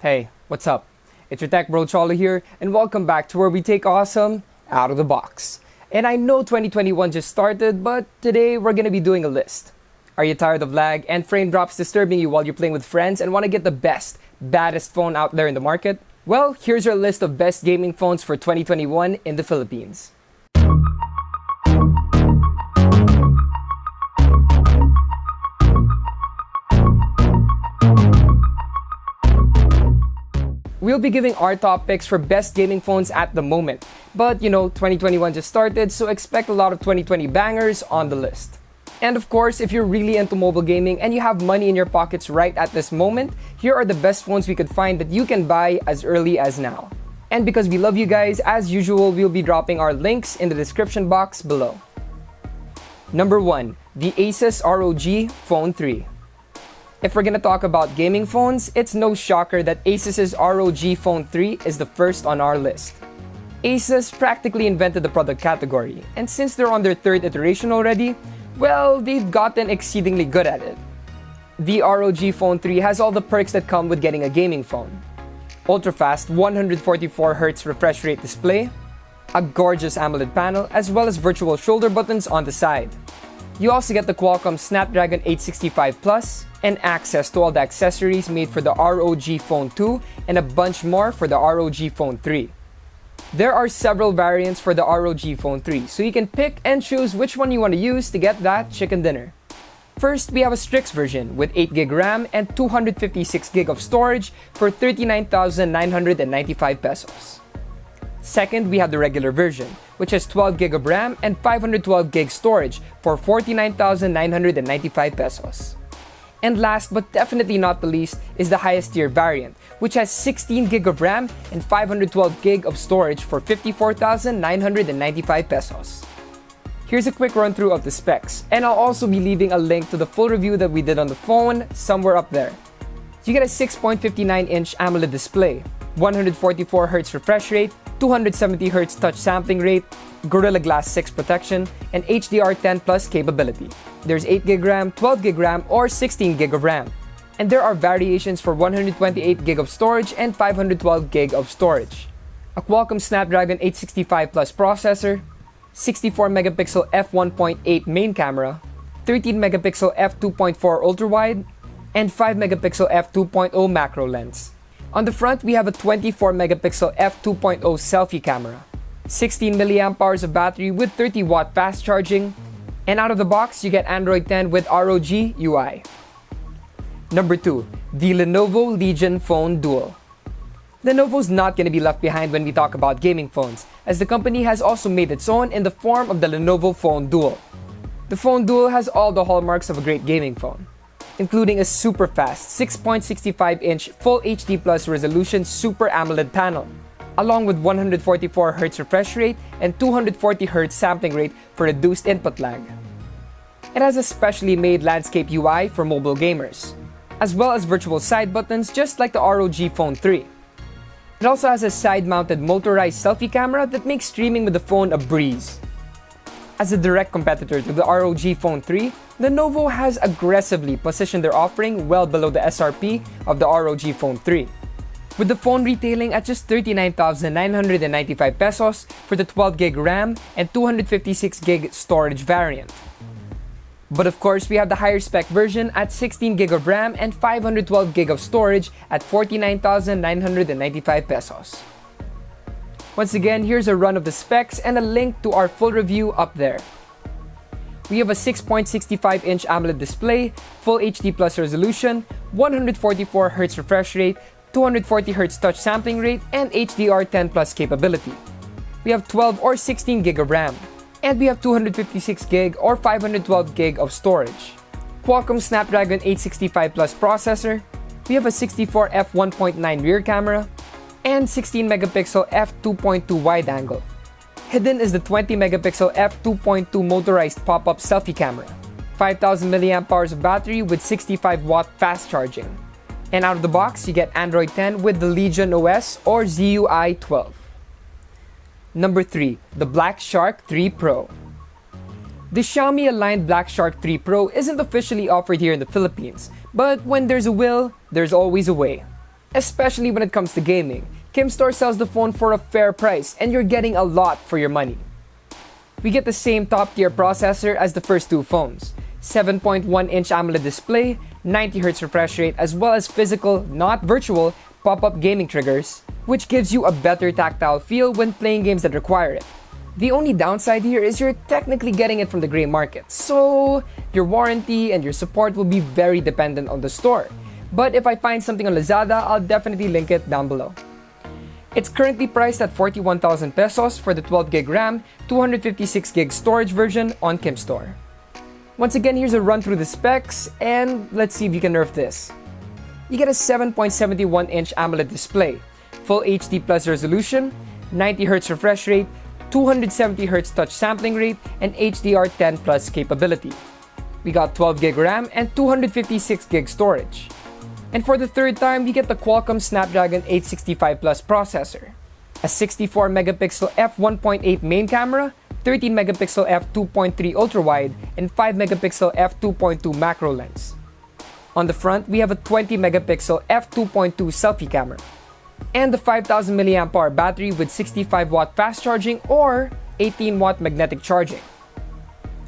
Hey, what's up? It's your tech bro Cholo here, and welcome back to where we take awesome out of the box. And I know 2021 just started, but today we're gonna be doing a list. Are you tired of lag and frame drops disturbing you while you're playing with friends and want to get the best, baddest phone out there in the market? Well, here's our list of best gaming phones for 2021 in the Philippines. We'll be giving our top picks for best gaming phones at the moment. But 2021 just started, so expect a lot of 2020 bangers on the list. And of course, if you're really into mobile gaming and you have money in your pockets right at this moment, here are the best phones we could find that you can buy as early as now. And because we love you guys, as usual, we'll be dropping our links in the description box below. Number 1. The Asus ROG Phone 3. If we're gonna talk about gaming phones, it's no shocker that Asus's ROG Phone 3 is the first on our list. Asus practically invented the product category, and since they're on their third iteration already, well, they've gotten exceedingly good at it. The ROG Phone 3 has all the perks that come with getting a gaming phone. Ultra-fast 144Hz refresh rate display, a gorgeous AMOLED panel, as well as virtual shoulder buttons on the side. You also get the Qualcomm Snapdragon 865 Plus, and access to all the accessories made for the ROG Phone 2 and a bunch more for the ROG Phone 3. There are several variants for the ROG Phone 3, so you can pick and choose which one you want to use to get that chicken dinner. First, we have a Strix version with 8GB RAM and 256GB of storage for 39,995 pesos. Second, we have the regular version, which has 12GB of RAM and 512GB storage for 49,995 pesos. And last but definitely not the least is the highest tier variant, which has 16GB of RAM and 512GB of storage for 54,995 pesos. Here's a quick run through of the specs, and I'll also be leaving a link to the full review that we did on the phone somewhere up there. You get a 6.59-inch AMOLED display, 144Hz refresh rate, 270Hz touch sampling rate, Gorilla Glass 6 protection, and HDR10 Plus capability. There's 8GB RAM, 12GB RAM, or 16GB of RAM. And there are variations for 128GB of storage and 512GB of storage. A Qualcomm Snapdragon 865 Plus processor, 64MP f1.8 main camera, 13MP f2.4 ultra-wide, and 5MP f2.0 macro lens. On the front, we have a 24MP f2.0 selfie camera, 16mAh of battery with 30W fast charging, and out of the box, you get Android 10 with ROG UI. Number 2. The Lenovo Legion Phone Duel. Lenovo's not going to be left behind when we talk about gaming phones, as the company has also made its own in the form of the Lenovo Phone Duel. The Phone Duel has all the hallmarks of a great gaming phone, including a super fast 6.65-inch Full HD Plus resolution Super AMOLED panel, along with 144Hz refresh rate and 240Hz sampling rate for reduced input lag. It has a specially made landscape UI for mobile gamers, as well as virtual side buttons just like the ROG Phone 3. It also has a side-mounted motorized selfie camera that makes streaming with the phone a breeze. As a direct competitor to the ROG Phone 3, Lenovo has aggressively positioned their offering well below the SRP of the ROG Phone 3, with the phone retailing at just 39,995 pesos for the 12GB RAM and 256GB storage variant. But of course, we have the higher spec version at 16GB of RAM and 512GB of storage at 49,995 pesos. Once again, here's a run of the specs and a link to our full review up there. We have a 6.65-inch AMOLED display, Full HD Plus resolution, 144Hz refresh rate, 240Hz touch sampling rate, and HDR10 Plus capability. We have 12 or 16GB of RAM, and we have 256GB or 512GB of storage. Qualcomm Snapdragon 865 Plus processor, we have a 64 f1.9 rear camera, and 16MP f2.2 wide angle. Hidden is the 20MP f2.2 motorized pop-up selfie camera, 5000mAh of battery with 65W fast charging. And out of the box, you get Android 10 with the Legion OS or ZUI 12. Number 3. The Black Shark 3 Pro. The Xiaomi-aligned Black Shark 3 Pro isn't officially offered here in the Philippines, but when there's a will, there's always a way. especially when it comes to gaming. Kimstore sells the phone for a fair price and you're getting a lot for your money. We get the same top-tier processor as the first two phones, 7.1-inch AMOLED display, 90Hz refresh rate, as well as physical, not virtual, pop-up gaming triggers, which gives you a better tactile feel when playing games that require it. The only downside here is you're technically getting it from the gray market, so your warranty and your support will be very dependent on the store. But if I find something on Lazada, I'll definitely link it down below. It's currently priced at 41,000 pesos for the 12GB RAM, 256GB storage version on Kimstore. Once again, here's a run through the specs, and let's see if you can nerf this. You get a 7.71-inch AMOLED display, Full HD Plus resolution, 90Hz refresh rate, 270Hz touch sampling rate, and HDR10 Plus capability. We got 12GB RAM and 256GB storage. And for the third time, we get the Qualcomm Snapdragon 865 Plus processor, a 64MP f1.8 main camera, 13MP f2.3 ultra-wide, and 5MP f2.2 macro lens. On the front, we have a 20MP f2.2 selfie camera, and the 5000mAh battery with 65W fast charging or 18W magnetic charging.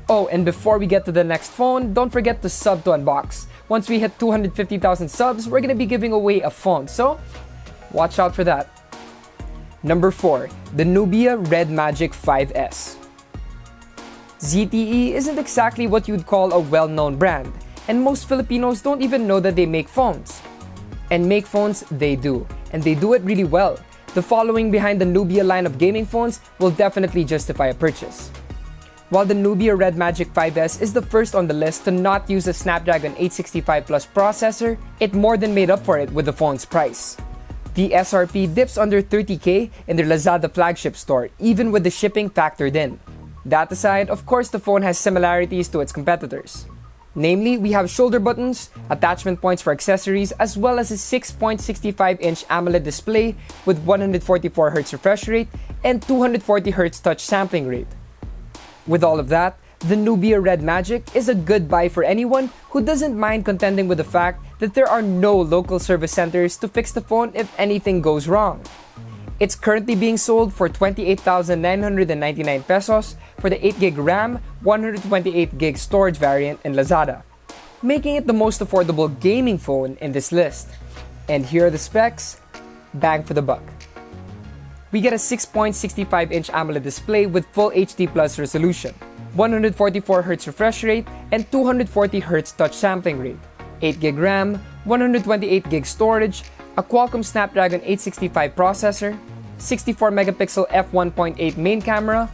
Oh, and before we get to the next phone, don't forget to sub to Unbox. Once we hit 250,000 subs, we're gonna be giving away a phone, so watch out for that. Number 4, the Nubia Red Magic 5S. ZTE isn't exactly what you'd call a well-known brand, and most Filipinos don't even know that they make phones. And make phones, they do, and they do it really well. The following behind the Nubia line of gaming phones will definitely justify a purchase. While the Nubia Red Magic 5S is the first on the list to not use a Snapdragon 865 Plus processor, it more than made up for it with the phone's price. The SRP dips under 30K in their Lazada flagship store, even with the shipping factored in. That aside, of course the phone has similarities to its competitors. Namely, we have shoulder buttons, attachment points for accessories, as well as a 6.65-inch AMOLED display with 144Hz refresh rate and 240Hz touch sampling rate. With all of that, the Nubia Red Magic is a good buy for anyone who doesn't mind contending with the fact that there are no local service centers to fix the phone if anything goes wrong. It's currently being sold for 28,999 pesos for the 8GB RAM, 128GB storage variant in Lazada, making it the most affordable gaming phone in this list. And here are the specs, bang for the buck. We get a 6.65-inch AMOLED display with Full HD Plus resolution, 144Hz refresh rate, and 240Hz touch sampling rate, 8GB RAM, 128GB storage, a Qualcomm Snapdragon 865 processor, 64MP f1.8 main camera,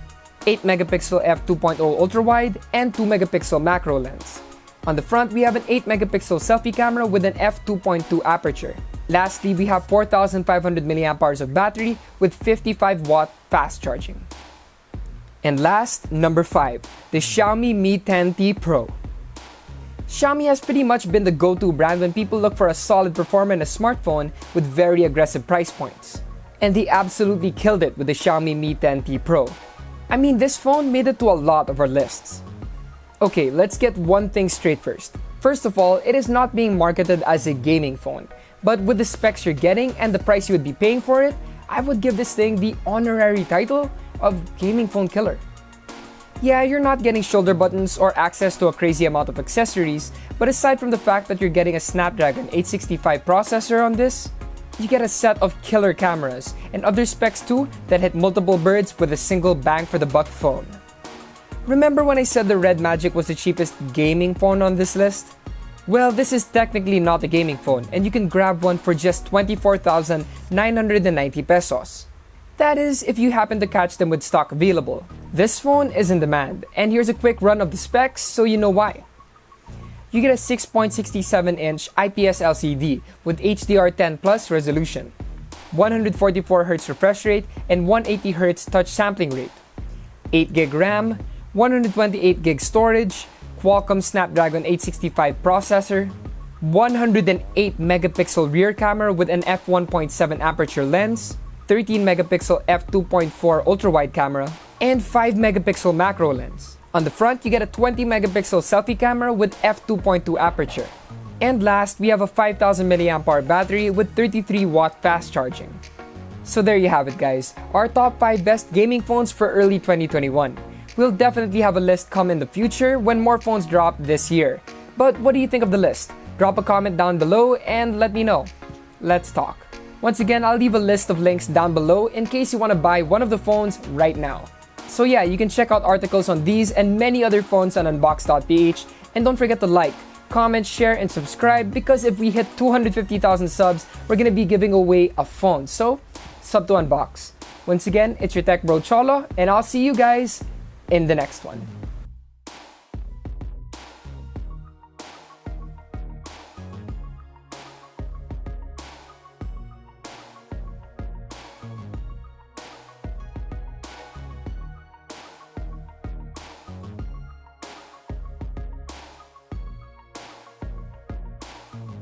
8MP f2.0 ultra-wide, and 2MP macro lens. On the front, we have an 8MP selfie camera with an f2.2 aperture. Lastly, we have 4,500mAh of battery with 55W fast charging. And last, number 5, the Xiaomi Mi 10T Pro. Xiaomi has pretty much been the go-to brand when people look for a solid performer in a smartphone with very aggressive price points. And they absolutely killed it with the Xiaomi Mi 10T Pro. I mean, this phone made it to a lot of our lists. Okay, let's get one thing straight first. First of all, it is not being marketed as a gaming phone. But with the specs you're getting and the price you would be paying for it, I would give this thing the honorary title of gaming phone killer. Yeah, you're not getting shoulder buttons or access to a crazy amount of accessories, but aside from the fact that you're getting a Snapdragon 865 processor on this, you get a set of killer cameras and other specs too that hit multiple birds with a single bang for the buck phone. Remember when I said the Red Magic was the cheapest gaming phone on this list? Well, this is technically not a gaming phone, and you can grab one for just 24,990 pesos. That is, if you happen to catch them with stock available. This phone is in demand, and here's a quick run of the specs so you know why. You get a 6.67-inch IPS LCD with HDR10 Plus resolution, 144Hz refresh rate, and 180Hz touch sampling rate, 8GB RAM, 128GB storage, Qualcomm Snapdragon 865 processor, 108MP rear camera with an f1.7 aperture lens, 13MP f2.4 ultra-wide camera, and 5MP macro lens. On the front, you get a 20MP selfie camera with f2.2 aperture. And last, we have a 5000 mAh battery with 33-watt fast charging. So there you have it, guys, our top 5 best gaming phones for early 2021. We'll definitely have a list come in the future when more phones drop this year. But what do you think of the list? Drop a comment down below and let me know. Let's talk. Once again, I'll leave a list of links down below in case you want to buy one of the phones right now. So yeah, you can check out articles on these and many other phones on unbox.ph, and don't forget to like, comment, share, and subscribe, because if we hit 250,000 subs, we're gonna be giving away a phone. So, sub to Unbox. Once again, it's your tech bro Cholo, and I'll see you guys in the next one.